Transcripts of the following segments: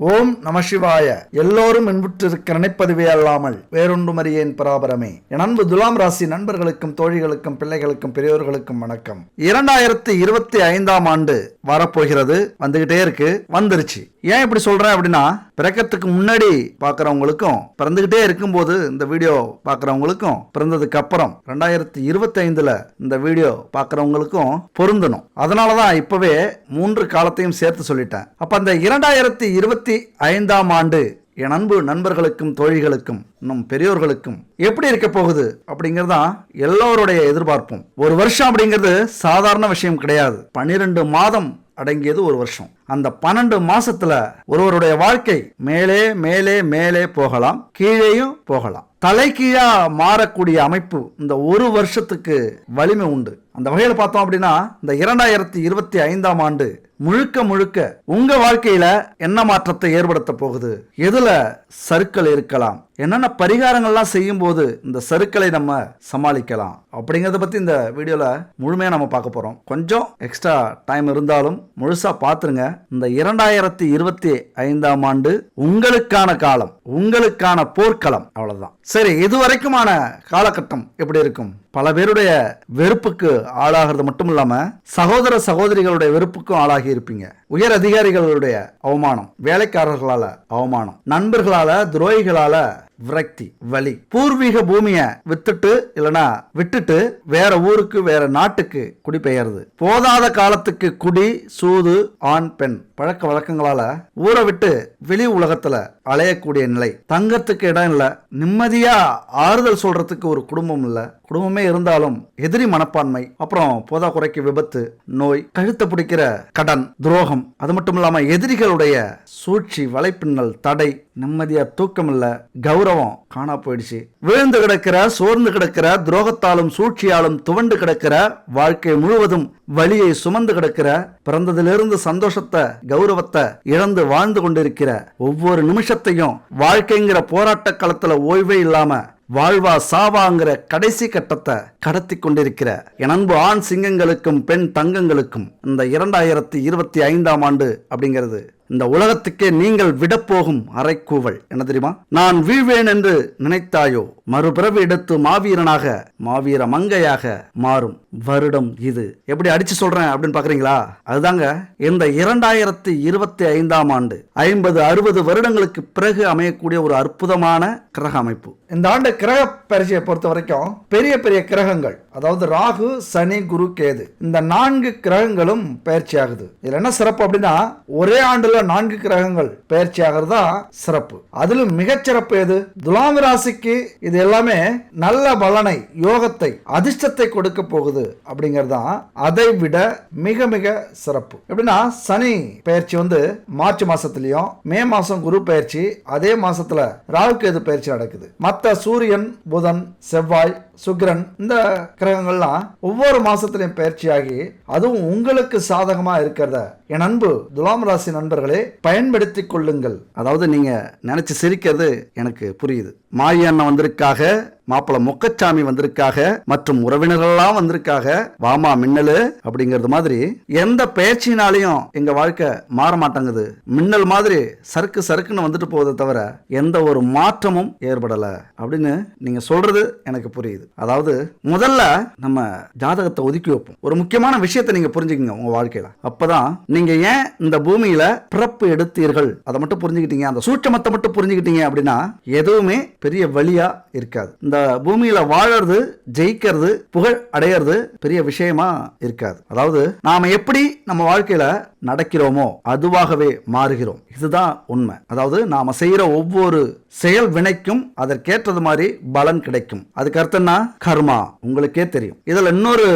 ஓம் நம சிவாய. எல்லோரும் என்புற்றிருக்க நினைப்பதுவே அல்லாமல் வேறொன்றுமறியேன் பராபரமே. என் அன்பு துலாம் ராசி நண்பர்களுக்கும் தோழிகளுக்கும் பிள்ளைகளுக்கும் பெரியோர்களுக்கும் வணக்கம். 2025ஆம் ஆண்டு வரப்போகிறது, வந்துகிட்டே இருக்கு, வந்துருச்சு. ஏன் இப்படி சொல்றேன் அப்படின்னா, பிறக்கிறதுக்கு முன்னாடி பாக்குறவங்களுக்கும் பிறந்துகிட்டே இருக்கும்போது இந்த வீடியோ பாக்குறவங்களுக்கும் பிறந்ததுக்கு அப்புறம் 2025ல இந்த வீடியோ பாக்குறவங்களுக்கும் பொருந்தணும். அதனாலதான் இப்பவே 3 காலத்தையும் சேர்த்து சொல்லிட்டேன். அப்ப அந்த 2025ஆம் ஆண்டு என் அன்பு நண்பர்களுக்கும் தோழிகளுக்கும் இன்னும் பெரியோர்களுக்கும் எப்படி இருக்க போகுது அப்படிங்கறதான் எல்லோருடைய எதிர்பார்ப்பும். ஒரு வருஷம் அப்படிங்கிறது சாதாரண விஷயம் கிடையாது. 12 மாதம் அடங்கியது ஒரு வருஷம். அந்த 12 மாசத்துல ஒருவருடைய வாழ்க்கை மேலே மேலே மேலே போகலாம், கீழேயும் போகலாம். தலைகீழா மாறக்கூடிய அமைப்பு இந்த ஒரு வருஷத்துக்கு வலிமை உண்டு. அந்த வகையில் பார்த்தோம் அப்படின்னா, இந்த 2025ஆம் ஆண்டு முழுக்க முழுக்க உங்க வாழ்க்கையில என்ன மாற்றத்தை ஏற்படுத்த போகுது, எதுல சறுக்கல் இருக்கலாம், என்னென்ன பரிகாரங்கள்லாம் செய்யும் போது இந்த சறுக்கலை நம்ம சமாளிக்கலாம் அப்படிங்கறத பத்தி இந்த வீடியோல முழுமையா நம்ம பார்க்க போறோம். கொஞ்சம் எக்ஸ்ட்ரா டைம் இருந்தாலும் முழுசா பாத்துருங்க. இந்த 2025ஆம் ஆண்டு உங்களுக்கான காலம், உங்களுக்கான போர்க்களம், அவ்வளவுதான். சரி, இதுவரைக்குமான காலகட்டம் எப்படி இருக்கும்? பல பேருடைய வெறுப்புக்கு ஆளாகிறது மட்டும் இல்லாம சகோதர சகோதரிகளுடைய வெறுப்புக்கும் ஆளாகி இருப்பீங்க. உயர் அதிகாரிகளுடைய அவமானம், வேலைக்காரர்களால அவமானம், நண்பர்களால, துரோகிகளால விரக்தி, வலி, பூர்வீக பூமியை விட்டுட்டு வேற ஊருக்கு வேற நாட்டுக்கு குடிபெயர்ந்து, போதாத காலத்துக்கு குடி, சூது, ஆண் பெண் பழக்க வழக்கங்களால ஊரை விட்டு வெளி உலகத்துல அலையக்கூடிய நிலை, தங்கத்துக்கு இடம் இல்ல, நிம்மதியா ஆறுதல் சொல்றதுக்கு ஒரு குடும்பம் இல்ல, குடும்பமே இருந்தாலும் எதிரி மனப்பான்மை, அப்புறம் போதா குறைக்கு விபத்து, நோய், கழுத்தை பிடிக்கிற கடன், துரோகம், அது மட்டும் இல்லாம எதிரிகளுடைய சூழ்ச்சி, வலைப்பின்னல், தடை, நிம்மதியா தூக்கம் இல்ல, கௌரவம் காணா போயிடுச்சு, விழுந்து கிடக்கிற, சோர்ந்து கிடக்கிற, துரோகத்தாலும் சூழ்ச்சியாலும் துவண்டு கிடக்கிற, வாழ்க்கை முழுவதும் வலியை சுமந்து கிடக்கிற, பிறந்ததிலிருந்து சந்தோஷத்தை, கௌரவத்தை இழந்து வாழ்ந்து கொண்டிருக்கிற, ஒவ்வொரு நிமிஷத்தையும் வாழ்க்கைங்கிற போராட்ட களத்துல ஓய்வே இல்லாம வாழ்வா சாவாங்கிற கடைசி கட்டத்தை கடத்தி கொண்டிருக்கிற என் அன்பு ஆண் சிங்கங்களுக்கும் பெண் தங்கங்களுக்கும் இந்த 2025ஆம் ஆண்டு அப்படிங்கிறது இந்த உலகத்துக்கே நீங்கள் விடப்போகும் அரைக்கூவல் என்ன தெரியுமா? நான் வீழ்வேன் என்று நினைத்தாயோ, மறுபிறவி எடுத்து மாவீரனாக, மாவீர மங்கையாக மாறும் வருடம் இது. எப்படி அடிச்சு சொல்றேன் அப்படின்னு பாக்குறீங்களா? அதுதாங்க இந்த 2025ஆம் ஆண்டு 50-60 வருடங்களுக்கு பிறகு அமையக்கூடிய ஒரு அற்புதமான கிரக அமைப்பு. இந்த ஆண்டு கிரக பரிசையை பொறுத்த வரைக்கும் பெரிய பெரிய கிரகங்கள், அதாவது ராகு, சனி, குரு, கேது, இந்த 4 கிரகங்களும் பயிற்சி ஆகுது. இதுல என்ன சிறப்பு அப்படின்னா, ஒரே ஆண்டுல 4 கிரகங்கள் பயிற்சி ஆகிறதா சிறப்பு. அதிலும் மிகச்சிறப்பு எது? துலாம் ராசிக்கு இது எல்லாமே நல்ல பலனை, யோகத்தை, அதிர்ஷ்டத்தை கொடுக்க போகுது அப்படிங்கறதா அதை விட மிக மிக சிறப்பு. எப்படின்னா, சனி பயிற்சி மார்ச் மாசத்திலையும், மே மாசம் குரு பயிற்சி, அதே மாசத்துல ராகு கேது பயிற்சி நடக்குது. மத்த சூரியன், புதன், செவ்வாய், சுக்கிரன், இந்த கிரகங்கள்லாம் ஒவ்வொரு மாசத்திலையும் பயிற்சியாகி அதுவும் உங்களுக்கு சாதகமா இருக்கிறத என் அன்பு துலாம் ராசி நண்பர்களே பயன்படுத்திக் கொள்ளுங்கள். அதாவது நீங்க நினைச்சு சிரிக்கிறது எனக்கு புரியுது. மாயி அண்ணன் வந்திருக்காக, மாப்பிள்ள முக்கச்சாமி வந்திருக்காக, மற்றும் உறவினர்கள்லாம் வந்திருக்காக, வாமா மின்னலு அப்படிங்கிறது மாதிரி எந்த பயிற்சினாலையும் எங்க வாழ்க்கை மாற மாட்டாங்குது. மின்னல் மாதிரி சறுக்கு சறுக்குன்னு வந்துட்டு போவதை தவிர எந்த ஒரு மாற்றமும் ஏற்படல அப்படின்னு நீங்க சொல்றது எனக்கு புரியுது. அதாவது முதல்ல நம்ம ஜாதகத்தை ஒதுக்கி வைப்போம். ஒரு முக்கியமான விஷயத்தை நீங்க புரிஞ்சுக்கங்க உங்க வாழ்க்கையில. அப்பதான் நீங்க ஏன் இந்த பூமியில பிறப்பு எடுத்தீர்கள் அதை மட்டும் புரிஞ்சுக்கிட்டீங்க, அந்த சூட்சமத்தை மட்டும் புரிஞ்சுக்கிட்டீங்க அப்படின்னா எதுவுமே பெரிய வழியா இருக்காது. இந்த பூமியில வாழறது, ஜெயிக்கிறது, புகழ் அடையிறது பெரிய விஷயமா இருக்காது. அதாவது நாம எப்படி நம்ம வாழ்க்கையில நடக்கிறோமோ அதுவாகவே மாறுகிறோம். இதுதான் உண்மை. அதாவது நாம செய்யற ஒவ்வொரு செயல் வினைக்கும் அதற்கேற்றது மாதிரி பலன் கிடைக்கும். அதுக்கு அர்த்தம்னா கர்மா, உங்களுக்கே தெரியும். இதுல இன்னொரு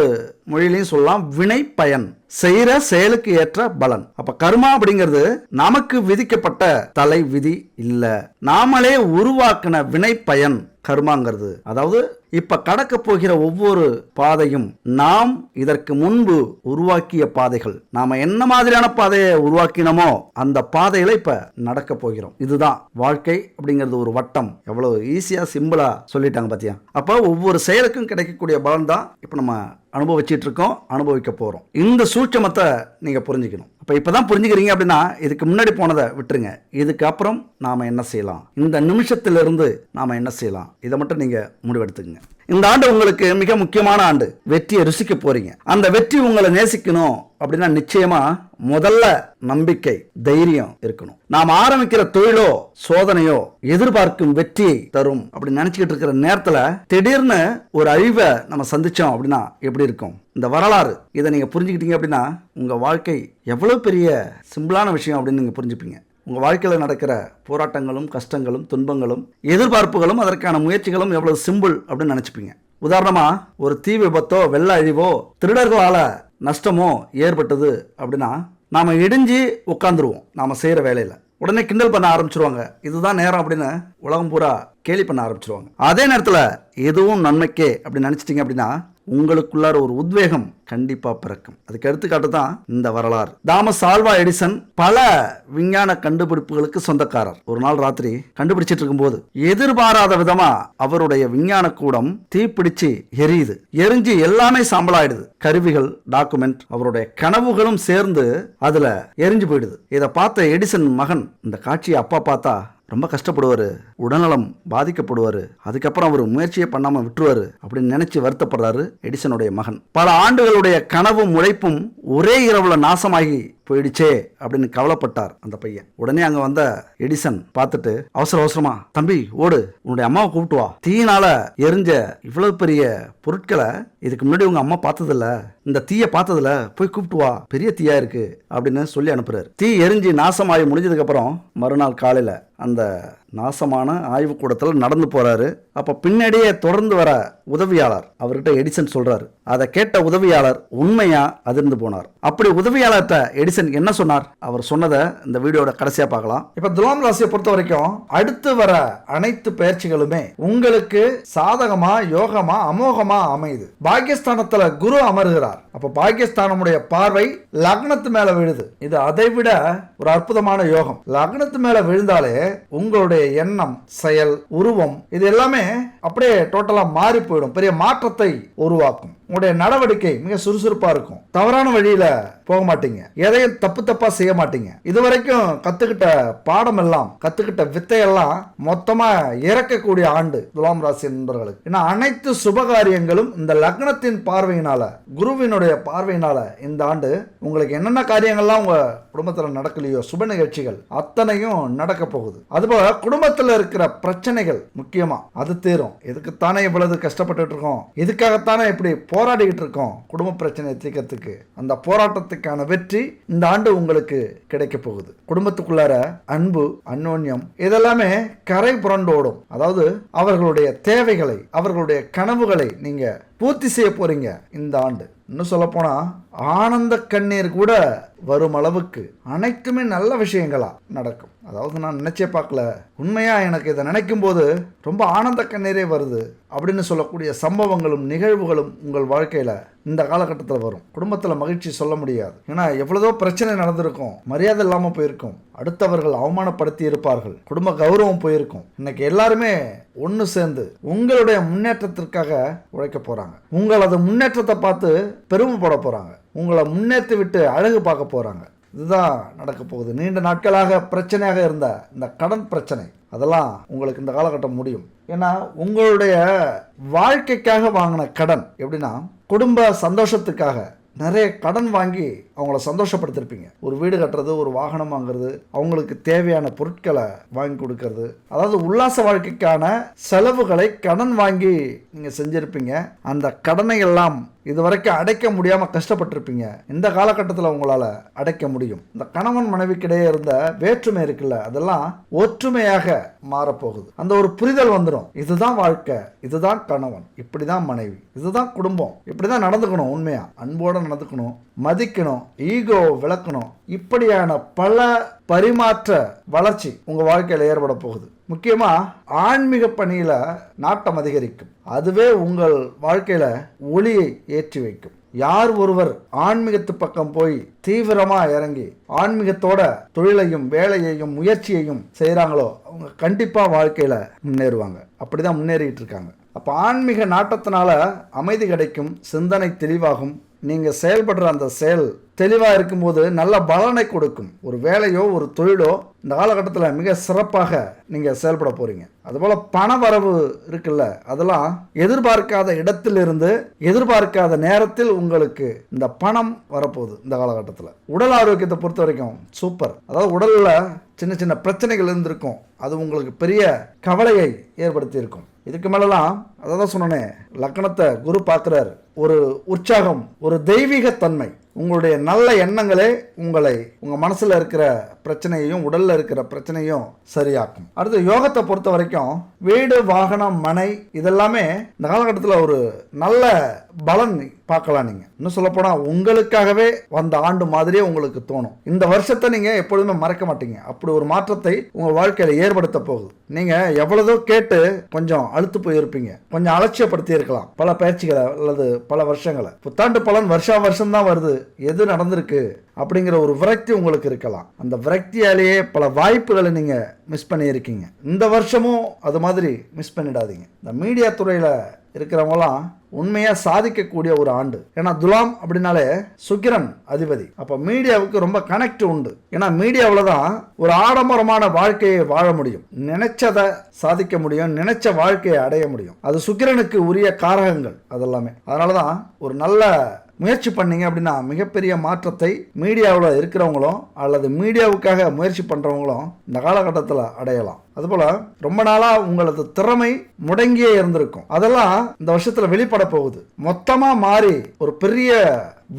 மொழியிலையும் சொல்லலாம், வினை பயன், செய்யற செயலுக்கு ஏற்ற பலன். அப்ப கர்மா அப்படிங்கிறது நமக்கு விதிக்கப்பட்ட தலை விதி இல்ல, நாமளே உருவாக்கின வினை பயன் கர்மாங்கிறது. அதாவது இப்ப கடக்க போகிற ஒவ்வொரு பாதையும் நாம் இதற்கு முன்பு உருவாக்கிய பாதைகள். நாம என்ன மாதிரியான பாதையை உருவாக்கினோமோ அந்த பாதையில இப்ப நடக்க போகிறோம். இதுதான் வாழ்க்கை அப்படிங்கிறது. ஒரு வட்டம் எவ்வளவு ஈஸியா சிம்பிளா சொல்லிட்டாங்க பாத்தியா? அப்ப ஒவ்வொரு செயலுக்கும் கிடைக்கக்கூடிய பலன் தான் இப்ப நம்ம அனுபவிச்சிட்டு இருக்கோம், அனுபவிக்க போறோம். இந்த சூட்சமத்தை நீங்க புரிஞ்சுக்கணும். அப்போ இப்போதான் புரிஞ்சுக்கிறீங்க அப்படின்னா இதுக்கு முன்னாடி போனதை விட்டுருங்க. இதுக்கப்புறம் நாம் என்ன செய்யலாம், இந்த நிமிஷத்திலிருந்து நாம் என்ன செய்யலாம், இதை மட்டும் நீங்கள் முடிவெடுத்துக்குங்க. இந்த ஆண்டு உங்களுக்கு மிக முக்கியமான ஆண்டு. வெற்றியை ருசிக்க போறீங்க. அந்த வெற்றி உங்களை நேசிக்கணும் அப்படின்னா நிச்சயமா முதல்ல நம்பிக்கை, தைரியம் இருக்கணும். நாம் ஆரம்பிக்கிற தொழிலோ சோதனையோ எதிர்பார்க்கும் வெற்றியை தரும் அப்படின்னு நினைச்சுக்கிட்டு இருக்கிற நேரத்துல திடீர்னு ஒரு அழிவை நம்ம சந்திச்சோம் அப்படின்னா எப்படி இருக்கும்? இந்த வரலாறு இதை நீங்க புரிஞ்சுக்கிட்டீங்க அப்படின்னா உங்க வாழ்க்கை எவ்வளவு பெரிய சிம்பிளான விஷயம் அப்படின்னு நீங்க புரிஞ்சுப்பீங்க. உங்கள் வாழ்க்கையில் நடக்கிற போராட்டங்களும் கஷ்டங்களும் துன்பங்களும் எதிர்பார்ப்புகளும் அதற்கான முயற்சிகளும் எவ்வளவு சிம்பிள் அப்படின்னு நினச்சிப்பீங்க. உதாரணமாக ஒரு தீ விபத்தோ வெள்ள அழிவோ திருடர்களால் நஷ்டமோ ஏற்பட்டது அப்படின்னா நாம் இடிஞ்சு உட்காந்துருவோம். நாம் செய்கிற வேலையில் உடனே கிண்டல் பண்ண ஆரம்பிச்சிருவாங்க. இதுதான் நேரம் அப்படின்னு உலகம் பூரா கேலி பண்ண ஆரம்பிச்சிருவாங்க. அதே நேரத்தில் எதுவும் நன்மைக்கே அப்படின்னு நினச்சிட்டிங்க அப்படின்னா உங்களுக்குள்ளார ஒரு உத்வேகம் கண்டிப்பா பிறக்கும். அதுக்கு எடுத்துக்காட்டு தான் இந்த வரலாறு. தாமஸ் ஆல்வா எடிசன் பல விஞ்ஞான கண்டுபிடிப்புகளுக்கு சொந்தக்காரர். ஒரு நாள் ராத்திரி கண்டுபிடிச்சிட்டு இருக்கும்போது எதிர்பாராத விதமா அவருடைய விஞ்ஞான கூடம் தீப்பிடிச்சு எரியுது. எரிஞ்சு எல்லாமே சாம்பலாயிடுது. கருவிகள், டாக்குமெண்ட், அவருடைய கனவுகளும் சேர்ந்து அதுல எரிஞ்சு போயிடுது. இதை பார்த்த எடிசன் மகன் இந்த காட்சியை அப்பா பார்த்தா ரொம்ப கஷ்டப்படுவார், உடல்நலம் பாதிக்கப்படுவார், அதுக்கப்புறம் அவர் முயற்சியை பண்ணாமல் விட்டுருவார் அப்படின்னு நினைச்சு வருத்தப்படுறாரு எடிசனுடைய மகன். பல ஆண்டுகளுடைய கனவும் உழைப்பும் ஒரே இரவுல நாசமாகி போயிடுச்சே அப்படின்னு கவலைப்பட்டார் அந்த பையன். உடனே அங்க வந்த எடிசன் பார்த்துட்டு அவசர அவசரமா, தம்பி ஓடு, உன்னுடைய அம்மாவை கூப்பிட்டு வா, தீயினால எரிஞ்ச இவ்வளவு பெரிய பொருட்களை இதுக்கு முன்னாடி உங்க அம்மா பார்த்ததில்ல, இந்த தீயை பார்த்ததுல போய் கூப்பிட்டு வா, பெரிய தீயா இருக்கு அப்படின்னு சொல்லி அனுப்புறாரு. தீ எரிஞ்சு நாசமாகி முடிஞ்சதுக்கு அப்புறம் மறுநாள் காலையில அந்த நாசமான ஆய்வு கூடத்தில் நடந்து போறாரு. அப்ப பின்னாடியே தொடர்ந்து வர உதவியாளர் அவர்கிட்ட எடிசன் சொல்றாரு. அதை கேட்ட உதவியாளர் உண்மையா அதிர்ந்து போனார். அப்படி உதவியாளர்கிட்ட எடிசன் என்ன சொன்னார், அவர் சொன்னதை இந்த வீடியோட கடைசியா பார்க்கலாம். இப்ப துலாம் ராசியை பொறுத்த வரைக்கும் அடுத்து வர அனைத்து பயிற்சிகளுமே உங்களுக்கு சாதகமா, யோகமா, அமோகமா அமையுது. பாக்கியஸ்தானத்துல குரு அமர்கிறார். அப்ப பாக்கியஸ்தானமுடைய பார்வை லக்னத்து மேல விழுது. இது அதை விட ஒரு அற்புதமான யோகம். லக்னத்து மேல விழுந்தாலே உங்களுடைய எண்ணம், செயல், உருவம் இது எல்லாமே அப்படியே டோட்டலா மாறி போயிடும். பெரிய மாற்றத்தை உருவாக்கும். உங்களுடைய நடவடிக்கை மிக சுறுசுறுப்பா இருக்கும். தவறான வழியில போக மாட்டீங்க. எதையும் தப்பு தப்பா செய்ய மாட்டீங்க. இதுவரைக்கும் கத்துக்கிட்ட பாடம் எல்லாம், கத்துக்கிட்ட வித்தையெல்லாம் மொத்தமா இறக்கக்கூடிய ஆண்டு துலாம் ராசி நண்பர்களுக்கு. ஏன்னா அனைத்து சுபகாரியங்களும் இந்த லக்னத்தின் பார்வையினால, குருவினுடைய பார்வையினால இந்த ஆண்டு உங்களுக்கு என்னென்ன காரியங்கள்லாம் உங்க குடும்பத்துல நடக்கலையோ, சுப நிகழ்ச்சிகள் அத்தனையும் நடக்க போகுது. அதுபோல குடும்பத்துல இருக்கிற பிரச்சனைகள் முக்கியமா அது தீரும். இதுக்குத்தானே இவ்வளவு கஷ்டப்பட்டு இருக்கோம், இதுக்காகத்தானே இப்படி போராடிக்கிட்டு இருக்கோம் குடும்ப பிரச்சனையை தீர்க்கறதுக்கு. அந்த போராட்டத்துக்கான வெற்றி இந்த ஆண்டு உங்களுக்கு கிடைக்க போகுது. குடும்பத்துக்குள்ளார அன்பு, அந்யோன்யம் இதெல்லாமே கரை புரண்டோடும். அதாவது அவர்களுடைய தேவைகளை, அவர்களுடைய கனவுகளை நீங்க பூர்த்தி செய்ய போறீங்க இந்த ஆண்டு. இன்னும் சொல்ல போனா ஆனந்த கண்ணீர் கூட வரும் அளவுக்கு அனைத்துமே நல்ல விஷயங்களா நடக்கும். அதாவது நான் நினைச்சே பார்க்கல, உண்மையா எனக்கு இதை நினைக்கும் போது ரொம்ப ஆனந்த கண்ணீரே வருது அப்படின்னு சொல்லக்கூடிய சம்பவங்களும் நிகழ்வுகளும் உங்கள் வாழ்க்கையில இந்த காலகட்டத்தில் வரும். குடும்பத்தில் மகிழ்ச்சி சொல்ல முடியாது. ஏன்னா எவ்வளவோ பிரச்சனை நடந்திருக்கும், மரியாதை இல்லாமல் போயிருக்கும், அடுத்தவர்கள் அவமானப்படுத்தி இருப்பார்கள், குடும்ப கௌரவம் போயிருக்கும். இன்னைக்கு எல்லாருமே ஒன்று சேர்ந்து உங்களுடைய முன்னேற்றத்திற்காக உழைக்க போறாங்க. உங்களது முன்னேற்றத்தை பார்த்து பெருமைப்பட போறாங்க. உங்களை முன்னேற்றி விட்டு அழகு பார்க்க போறாங்க. இதுதான் நடக்க போகுது. நீண்ட நாட்களாக பிரச்சனையாக இருந்த இந்த கடன் பிரச்சனை அதெல்லாம் உங்களுக்கு இந்த காலகட்டம் முடியும். ஏன்னா உங்களுடைய வாழ்க்கைக்காக வாங்கின கடன் எப்படின்னா, குடும்ப சந்தோஷத்துக்காக நிறைய கடன் வாங்கி அவங்கள சந்தோஷப்படுத்திருப்பீங்க. ஒரு வீடு கட்டுறது, ஒரு வாகனம் வாங்குறது, அவங்களுக்கு தேவையான பொருட்களை வாங்கி கொடுக்கறது, அதாவது உல்லாச வாழ்க்கைக்கான செலவுகளை கடன் வாங்கி நீங்க செஞ்சிருப்பீங்க. அந்த கடனை எல்லாம் இதுவரைக்கும் அடைக்க முடியாம கஷ்டப்பட்டிருப்பீங்க. இந்த காலகட்டத்தில் உங்களால அடைக்க முடியும். இந்த கணவன் மனைவிக்கிடையே இருந்த வேற்றுமை இருக்குல்ல, அதெல்லாம் ஒற்றுமையாக மாறப்போகுது. அந்த ஒரு புரிதல் வந்துடும். இதுதான் வாழ்க்கை, இதுதான் கணவன், இப்படிதான் மனைவி, இதுதான் குடும்பம், இப்படிதான் நடந்துக்கணும், உண்மையா அன்போட நடந்துக்கணும், மதிக்கணும், ஈகோ விளக்கணும். இப்படியான பல பரிமாற்ற வளர்ச்சி உங்க வாழ்க்கையில ஏற்பட போகுது. முக்கியமா ஆன்மீக பணியில நாட்டம் அதிகரிக்கும். அதுவே உங்கள் வாழ்க்கையில ஒளியை ஏற்றி வைக்கும். யார் ஒருவர் ஆன்மீகத்து பக்கம் போய் தீவிரமா இறங்கி ஆன்மீகத்தோட தொழிலையும் வேலையையும் முயற்சியையும் செய்யறாங்களோ அவங்க கண்டிப்பா வாழ்க்கையில முன்னேறுவாங்க. அப்படிதான் முன்னேறிட்டு இருக்காங்க. அப்ப ஆன்மீக நாட்டத்தினால அமைதி கிடைக்கும், சிந்தனை தெளிவாகும், நீங்கள் செயல்படுற அந்த செயல் தெளிவாக இருக்கும்போது நல்ல பலனை கொடுக்கும். ஒரு வேலையோ ஒரு தொழிலோ இந்த காலகட்டத்தில் மிக சிறப்பாக நீங்கள் செயல்பட போகிறீங்க. அதுபோல் பண வரவு இருக்குல்ல, அதெல்லாம் எதிர்பார்க்காத இடத்திலிருந்து எதிர்பார்க்காத நேரத்தில் உங்களுக்கு இந்த பணம் வரப்போகுது. இந்த காலகட்டத்தில் உடல் ஆரோக்கியத்தை பொறுத்த வரைக்கும் சூப்பர். அதாவது உடலில் சின்ன சின்ன பிரச்சனைகள் இருந்திருக்கும், அது உங்களுக்கு பெரிய கவலையை ஏற்படுத்தி இருக்கும். இதுக்கு மேலலாம் அதான் சொன்னே, லக்கணத்தை குரு பார்க்குறார். ஒரு உற்சாகம், ஒரு தெய்வீகத்தன்மை, உங்களுடைய நல்ல எண்ணங்களே உங்கள் மனசில் இருக்கிற பிரச்சனையையும் உடலில் இருக்கிற பிரச்சனையும் சரியாக்கும். அடுத்து யோகத்தை பொறுத்த வரைக்கும் வீடு, வாகனம், மனை இதெல்லாமே இந்த காலகட்டத்தில் ஒரு நல்ல பலன் பார்க்கலாம். நீங்கள் இன்னும் சொல்லப்போனால் உங்களுக்காகவே வந்த ஆண்டு மாதிரியே உங்களுக்கு தோணும். இந்த வருஷத்தை நீங்கள் எப்பொழுதுமே மறக்க மாட்டீங்க. அப்படி ஒரு மாற்றத்தை உங்கள் வாழ்க்கையில் ஏற்படுத்த போகுது. நீங்கள் எவ்வளதோ கேட்டு கொஞ்சம் அழுத்து போயிருப்பீங்க, கொஞ்சம் அலட்சியப்படுத்தி இருக்கலாம் பல பயிற்சிகளை அல்லது பல வருஷங்களை. புத்தாண்டு பலன் வருஷம் தான் வருது, எது நடந்திருக்கு அப்படிங்கிற ஒரு விரக்தி உங்களுக்கு இருக்கலாம். அந்த விரக்தியாலேயே பல வாய்ப்புகளை நீங்க மிஸ் பண்ணியிருக்கீங்க. இந்த வருஷமும் அது மாதிரி மிஸ் பண்ணிடாதீங்க. இந்த மீடியா துறையில இருக்கிறவங்களாம் உண்மையா சாதிக்கக்கூடிய ஒரு ஆண்டு. ஏன்னா துலாம் அப்படின்னாலே சுக்கிரன் அதிபதி. அப்ப மீடியாவுக்கு ரொம்ப கனெக்ட் உண்டு. ஏன்னா மீடியாவில் தான் ஒரு ஆடம்பரமான வாழ்க்கையை வாழ முடியும், நினைச்சதை சாதிக்க முடியும், நினைச்ச வாழ்க்கையை அடைய முடியும். அது சுக்கிரனுக்கு உரிய காரகங்கள் அதெல்லாமே. அதனாலதான் ஒரு நல்ல முயற்சி பண்ணீங்க அப்படின்னா மிகப்பெரிய மாற்றத்தை மீடியாவில் இருக்கிறவங்களும் அல்லது மீடியாவுக்காக முயற்சி பண்ணுறவங்களும் இந்த காலகட்டத்தில் அடையலாம். அதுபோல் ரொம்ப நாளாக உங்களது திறமை முடங்கியே இருந்திருக்கும், அதெல்லாம் இந்த வருஷத்தில் வெளிப்பட போகுது. மொத்தமாக மாறி ஒரு பெரிய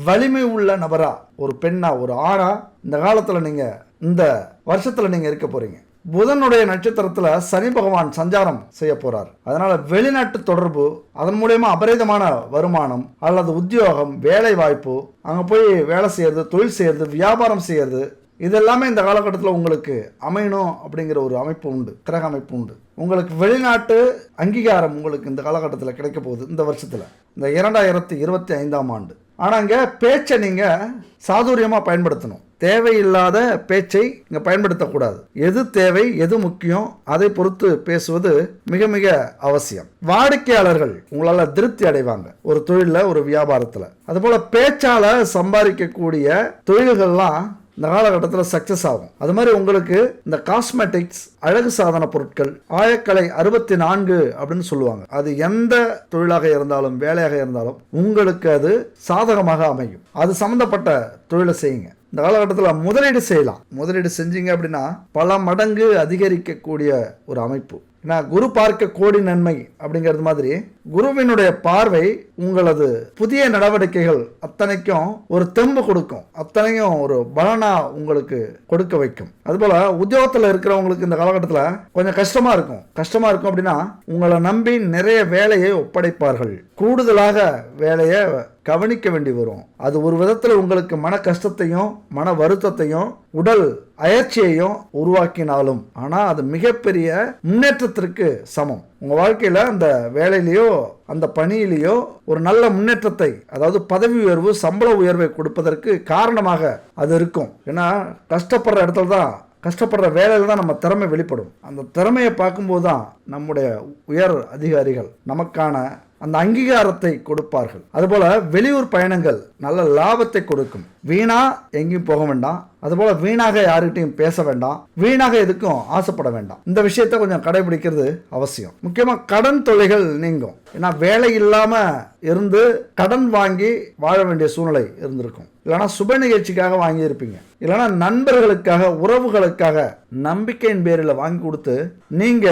வலிமை உள்ள நபரா, ஒரு பெண்ணா, ஒரு ஆணா இந்த காலத்தில் நீங்கள் இந்த வருஷத்தில் நீங்கள் இருக்க போறீங்க. புதனுடைய நட்சத்திரத்தில் சனி பகவான் சஞ்சாரம் செய்ய போறார். அதனால வெளிநாட்டு தொடர்பு, அதன் மூலயமா அபரிதமான வருமானம் அல்லது உத்தியோகம், வேலை வாய்ப்பு, அங்கே போய் வேலை செய்யறது, தொழில் செய்யறது, வியாபாரம் செய்யறது, இதெல்லாமே இந்த காலகட்டத்தில் உங்களுக்கு அமையணும் அப்படிங்கிற ஒரு அமைப்பு உண்டு, கிரக அமைப்பு உண்டு. உங்களுக்கு வெளிநாட்டு அங்கீகாரம் உங்களுக்கு இந்த காலகட்டத்தில் கிடைக்க போகுது இந்த வருஷத்தில், இந்த 2025ஆம் ஆண்டு. ஆனால் இங்கே பேச்சை நீங்கள் சாதுரியமாக பயன்படுத்தணும். தேவையில்லாத பேச்சை இங்கே பயன்படுத்தக்கூடாது. எது தேவை, எது முக்கியம், அதை பொறுத்து பேசுவது மிக மிக அவசியம். வாடிக்கையாளர்கள் உங்களால் திருப்தி அடைவாங்க ஒரு தொழிலில், ஒரு வியாபாரத்தில். அதுபோல் பேச்சால் சம்பாதிக்கக்கூடிய தொழில்கள்லாம் இந்த காலகட்டத்தில் சக்சஸ் ஆகும். அது மாதிரி உங்களுக்கு இந்த காஸ்மெட்டிக்ஸ், அழகு சாதன பொருட்கள், ஆயக்கலை 64 அப்படின்னு சொல்லுவாங்க. அது எந்த தொழிலாக இருந்தாலும் வேலையாக இருந்தாலும் உங்களுக்கு அது சாதகமாக அமையும். அது சம்பந்தப்பட்ட தொழிலை செய்யுங்க. இந்த காலகட்டத்தில் முதலீடு செய்யலாம். முதலீடு செஞ்சீங்க அப்படின்னா பல மடங்கு அதிகரிக்கக்கூடிய ஒரு அமைப்பு. ஏன்னா குரு பார்க்க கோடி நன்மை அப்படிங்கிறது மாதிரி குருவினுடைய பார்வை உங்களது புதிய நடவடிக்கைகள் அத்தனைக்கும் ஒரு தெம்பு கொடுக்கும், அத்தனையும் ஒரு பலனா உங்களுக்கு கொடுக்க வைக்கும். அதுபோல உத்தியோகத்தில் இருக்கிறவங்களுக்கு இந்த காலகட்டத்தில் கொஞ்சம் கஷ்டமா இருக்கும் அப்படின்னா உங்களை நம்பி நிறைய வேலையை ஒப்படைப்பார்கள். கூடுதலாக வேலையை கவனிக்க வேண்டி வரும். அது ஒரு விதத்தில் உங்களுக்கு மன கஷ்டத்தையும் மன வருத்தத்தையும் உடல் அயற்சியையும் உருவாக்கினாலும் ஆனால் அது மிகப்பெரிய முன்னேற்றத்திற்கு சமம். உங்கள் வாழ்க்கையில் அந்த வேலையிலையோ அந்த பணியிலேயோ ஒரு நல்ல முன்னேற்றத்தை, அதாவது பதவி உயர்வு, சம்பள உயர்வை கொடுப்பதற்கு காரணமாக அது இருக்கும். ஏன்னா கஷ்டப்படுற இடத்துல தான், கஷ்டப்படுற வேலையில் தான் நம்ம திறமை வெளிப்படும். அந்த திறமையை பார்க்கும்போது தான் நம்முடைய உயர் அதிகாரிகள் நமக்கான அந்த அங்கீகாரத்தை கொடுப்பார்கள். அதுபோல வெளியூர் பயணங்கள் நல்ல லாபத்தை கொடுக்கும். வீணா எங்கேயும் போக வேண்டாம், அதுபோல வீணாக யாருக்கிட்டையும் பேச வேண்டாம், வீணாக எதுக்கும் ஆசைப்பட வேண்டாம். இந்த விஷயத்தை கொஞ்சம் கடைபிடிக்கிறது அவசியம். முக்கியமாக கடன் தொல்லைகள் நீங்கும். ஏன்னா வேலை இல்லாம இருந்து கடன் வாங்கி வாழ வேண்டிய சூழ்நிலை இருந்திருக்கும். இல்லைனா சுப நிகழ்ச்சிக்காக வாங்கியிருப்பீங்க, இல்லைனா நண்பர்களுக்காக, உறவுகளுக்காக நம்பிக்கையின் பேரில் வாங்கி கொடுத்து நீங்க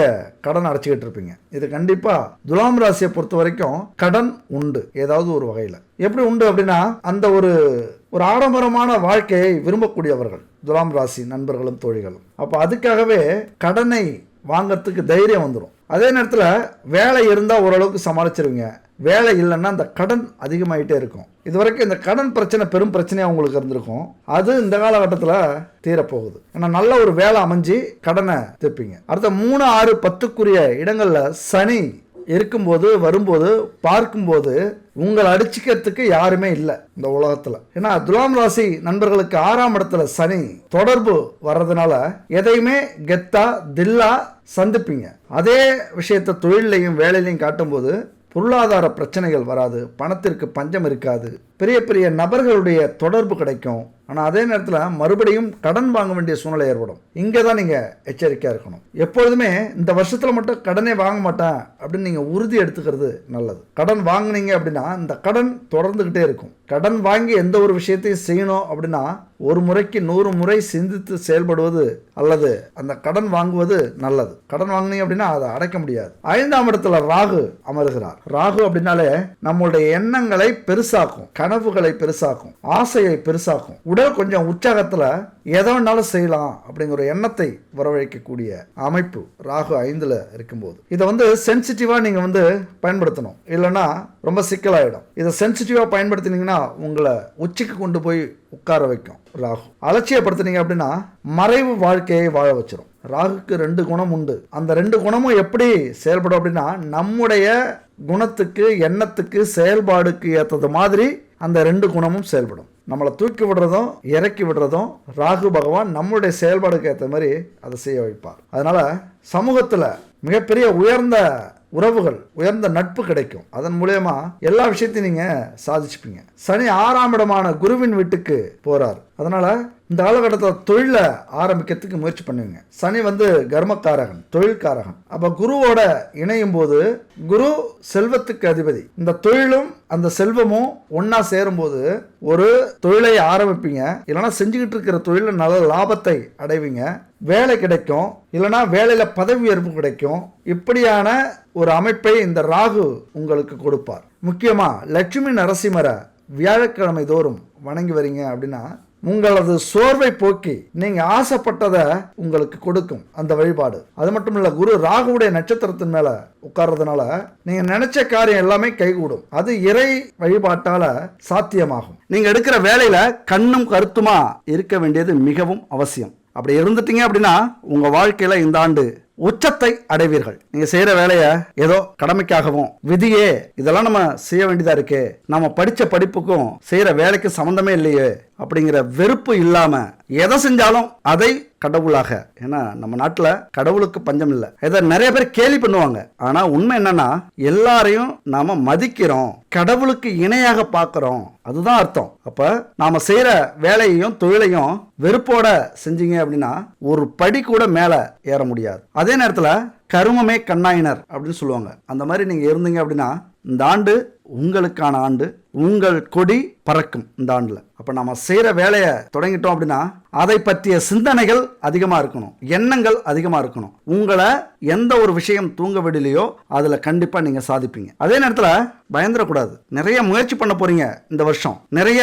கடன் அடைச்சிக்கிட்டு இருப்பீங்க. இது கண்டிப்பா துலாம் ராசியை பொறுத்த வரைக்கும் கடன் உண்டு ஏதாவது ஒரு வகையில். எப்படி உண்டு அப்படின்னா அந்த ஒரு ஆடம்பரமான வாழ்க்கையை விரும்பக்கூடியவர்கள் துலாம் ராசி நண்பர்களும் தோழிகளும். அப்போ அதுக்காகவே கடனை வாங்கறதுக்கு தைரியம் வந்துடும். அதே நேரத்தில் வேலை இருந்தால் ஓரளவுக்கு சமாளிச்சிருவீங்க, வேலை இல்லைன்னா அந்த கடன் அதிகமாயிட்டே இருக்கும். இதுவரைக்கும் இந்த கடன் பிரச்சனை பெரும் பிரச்சனையாக உங்களுக்கு இருந்திருக்கும், அது இந்த காலகட்டத்தில் தீரப்போகுது. ஏன்னா நல்ல ஒரு வேலை அமைஞ்சு கடனை தீர்ப்பீங்க. அடுத்த 3, 6, 10க்குரிய இடங்களில் சனி இருக்கும்போது, வரும்போது, பார்க்கும்போது உங்களை அடிச்சுக்கிறதுக்கு யாருமே இல்லை இந்த உலகத்தில். ஏன்னா துலாம் ராசி நண்பர்களுக்கு 6ஆம் இடத்துல சனி தொடர்பு வர்றதுனால எதையுமே கெத்தா தில்லா சந்திப்பீங்க. அதே விஷயத்தை தொழிலையும் வேலையிலையும் காட்டும்போது பொருளாதார பிரச்சனைகள் வராது, பணத்திற்கு பஞ்சம் இருக்காது, பெரிய பெரிய நபர்களுடைய தொடர்பு கிடைக்கும். ஆனால் அதே நேரத்தில் மறுபடியும் கடன் வாங்க வேண்டிய சூழ்நிலை ஏற்படும். இங்கே தான் நீங்கள் எச்சரிக்கையாக இருக்கணும். எப்பொழுதுமே இந்த வருஷத்தில் மட்டும் கடனே வாங்க மாட்டேன் அப்படின்னு நீங்கள் உறுதி எடுத்துக்கிறது நல்லது. கடன் வாங்கினீங்க அப்படின்னா இந்த கடன் தொடர்ந்துக்கிட்டே இருக்கும். கடன் வாங்கி எந்த ஒரு விஷயத்தையும் செய்யணும் அப்படின்னா ஒரு முறைக்கு 100 முறை சிந்தித்து செயல்படுவது அல்லது அந்த கடன் வாங்குவது நல்லது. கடன் வாங்கினீங்க அப்படின்னா அதை அடைக்க முடியாது. 5ஆம் இடத்துல ராகு அமர்கிறார். ராகு அப்படின்னாலே நம்மளுடைய எண்ணங்களை பெருசாக்கும், கனவுகளை பெருசாக்கும், ஆசையை பெருசாக்கும். உடல் கொஞ்சம் உற்சாகத்துல எதை வேணாலும் செய்யலாம் அப்படிங்கிற எண்ணத்தை வரவழைக்கக்கூடிய அமைப்பு ராகு 5ல் இருக்கும்போது இதை சென்சிட்டிவா நீங்க பயன்படுத்தணும். இல்லைன்னா ரொம்ப சிக்கலாயிடும். இதை சென்சிட்டிவா பயன்படுத்தினீங்கன்னா உங்களை உச்சிக்கு கொண்டு போய் உட்கார வைக்கும். ராகு அலட்சியப்படுத்தினீங்க அப்படின்னா மறைவு வாழ்க்கையை வாழ வச்சிடும். ராகுக்கு 2 குணம் உண்டு. அந்த 2 குணமும் எப்படி செயல்படும் அப்படின்னா நம்முடைய குணத்துக்கு, எண்ணத்துக்கு, செயல்பாடுக்கு ஏற்றது மாதிரி அந்த 2 குணமும் செயல்படும். நம்மளை தூக்கி விடுறதும் இறக்கி விடுறதும் ராகு பகவான் நம்மளுடைய செயல்பாடுக்கு ஏற்ற மாதிரி அதை செய்ய வைப்பார். அதனால சமூகத்தில் மிகப்பெரிய உயர்ந்த உறவுகள், உயர்ந்த நட்பு கிடைக்கும். அதன் மூலமா எல்லா விஷயத்தையும் நீங்க சாதிச்சுப்பீங்க. சனி 6ஆம் இடமான குருவின் வீட்டுக்கு போறார். அதனால இந்த காலகட்டத்தில் தொழில ஆரம்பிக்கிறதுக்கு முயற்சி பண்ணுவீங்க. சனி கர்மக்காரகன், தொழில்காரகன். அப்ப குருவோட இணையும் போது குரு செல்வத்துக்கு அதிபதி. இந்த தொழிலும் அந்த செல்வமும் ஒன்னா சேரும் போது ஒரு தொழிலை ஆரம்பிப்பீங்க. இல்லைன்னா செஞ்சுக்கிட்டு இருக்கிற தொழில நல்ல லாபத்தை அடைவீங்க. வேலை கிடைக்கும், இல்லைன்னா வேலையில பதவி உயர்வு கிடைக்கும். இப்படியான ஒரு அமைப்பை இந்த ராகு உங்களுக்கு கொடுப்பார். முக்கியமா லட்சுமி நரசிம்மரை வியாழக்கிழமை தோறும் வணங்கி வரீங்க அப்படின்னா உங்களது சோர்வை போக்கி நீங்க ஆசைப்பட்டதை உங்களுக்கு கொடுக்கும் அந்த வழிபாடு. அது மட்டும் இல்ல, குரு ராகுவுடைய நட்சத்திரத்தின் மேல உட்கார்றதுனால நீங்க நினைச்ச காரியம் எல்லாமே கைகூடும். அது இறை வழிபாட்டால சாத்தியமாகும். நீங்க எடுக்கிற வேலையில கண்ணும் கருத்துமா இருக்க வேண்டியது மிகவும் அவசியம். அப்படி இருந்துட்டீங்க அப்படின்னா உங்க வாழ்க்கையில இந்த ஆண்டு உச்சத்தை அடைவீர்கள். நீங்க செய்யற வேலையை ஏதோ கடமைக்காகவும் விதியே இதெல்லாம் நம்ம செய்ய வேண்டியதா இருக்கு, நம்ம படிச்ச படிப்புக்கும் செய்யற வேலைக்கு சம்பந்தமே இல்லையே அப்படிங்கிற வெறுப்பு இல்லாம எதை செஞ்சாலும் அதை கடவுளாக. ஏன்னா நம்ம நாட்டுல கடவுளுக்கு பஞ்சம் இல்லை. இதை நிறைய பேர் கேலி பண்ணுவாங்க. ஆனா உண்மை என்னன்னா எல்லாரையும் நாம மதிக்கிறோம், கடவுளுக்கு இணையாக பார்க்கிறோம். அதுதான் அர்த்தம். அப்ப நாம செய்யற வேலையையும் தொழிலையும் வெறுப்போட செஞ்சீங்க அப்படின்னா ஒரு படி கூட மேல ஏற முடியாது. அதே நேரத்துல கருமமே கண்ணாயினர் அப்படின்னு சொல்லுவாங்க. அந்த மாதிரி நீங்க இருந்தீங்க அப்படின்னா இந்த ஆண்டு உங்களுக்கான ஆண்டு. உங்கள் கொடி பறக்கும் இந்த ஆண்டுல. அப்ப நம்ம செய்யற வேலையை தொடங்கிட்டோம் அப்படின்னா அதை பற்றிய சிந்தனைகள் அதிகமா இருக்கணும், எண்ணங்கள் அதிகமா இருக்கணும். உங்களை எந்த ஒரு விஷயம் தூங்க விடலையோ அதுல கண்டிப்பா நீங்க சாதிப்பீங்க. அதே நேரத்துல பயந்துடக்கூடாது. நிறைய முயற்சி பண்ண போறீங்க இந்த வருஷம், நிறைய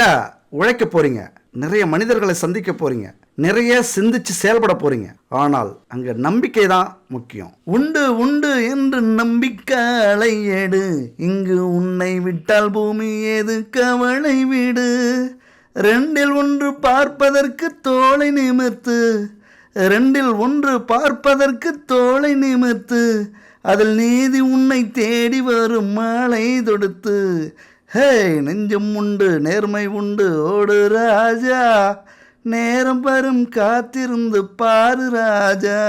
உழைக்க போறீங்க, நிறைய மனிதர்களை சந்திக்க போறீங்க, நிறைய சிந்திச்சு செயல்பட போறீங்க. ஆனால் அங்க நம்பிக்கை தான் முக்கியம். உண்டு உண்டு என்று நம்பிக்கை எடு, இங்கு உன்னை விட்டால் பூமி ஏது கவலை விடு. 2ல் 1 பார்ப்பதற்கு தோளை நிமிர்த்து, 2ல் 1 பார்ப்பதற்கு தோளை நிமிர்த்து, அதில் நீதி உன்னை தேடி வரும் மாலை தொடுத்து. ஹே நெஞ்சம் உண்டு நேர்மை உண்டு ஓடு ராஜா, நேரம் வரும் காத்திருந்து பாரு ராஜா.